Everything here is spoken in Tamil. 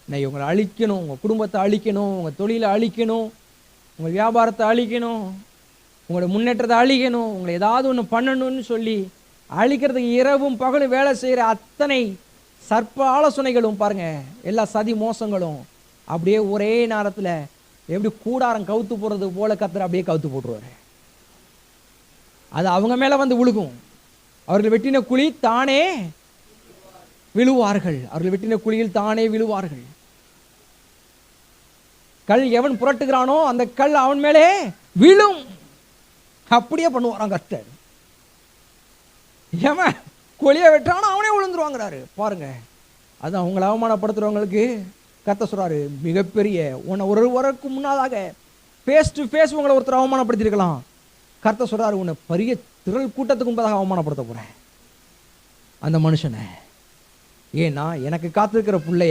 இன்னைக்கு உங்களை அழிக்கணும், உங்கள் குடும்பத்தை அழிக்கணும், உங்கள் தொழிலை அழிக்கணும், உங்கள் வியாபாரத்தை அழிக்கணும், உங்களோட முன்னேற்றத்தை அழிக்கணும், உங்களை ஏதாவது ஒன்று பண்ணணும்னு சொல்லி அழிக்கிறதுக்கு இரவும் பகலும் வேலை செய்கிற அத்தனை சர்ப்ப ஆலோசனைகளும் பாருங்க, எல்லா சதி மோசங்களும் அப்படியே ஒரே நேரத்தில் எப்படி கூடாரம் கவுத்து போடுறது போல கர்த்தர் அப்படியே கவுத்து போட்டுருவாரு. அது அவங்க மேலே வந்து விழுகும். அவர்கள் வெட்டின குழி தானே விழுவார்கள். அவர்கள் வெட்டின குழியில் தானே விழுவார்கள். கல் எவன் புரட்டுகிறானோ அந்த கல் அவன் மேலே விழும். அப்படியே பண்ணுவாராம் கர்த்தர். எவன் குழியை வெட்டானோ அவனே விழுந்துருவாங்கிறாரு பாருங்க. அது அவங்களை அவமானப்படுத்துறவங்களுக்கு கர்த்தர் சொல்றாரு, மிகப்பெரிய உன்னை ஒரு வரக்கு முன்னாதாக ஃபேஸ் டு ஃபேஸ் உங்களை ஒருத்தர் அவமானப்படுத்திருக்கலாம். கர்த்தர் சொல்றாரு, உன்னை பெரிய திரள் கூட்டத்துக்கு முன்பதாக அவமானப்படுத்த போறேன் அந்த மனுஷனை. ஏன்னா எனக்கு காத்திருக்கிற பிள்ளை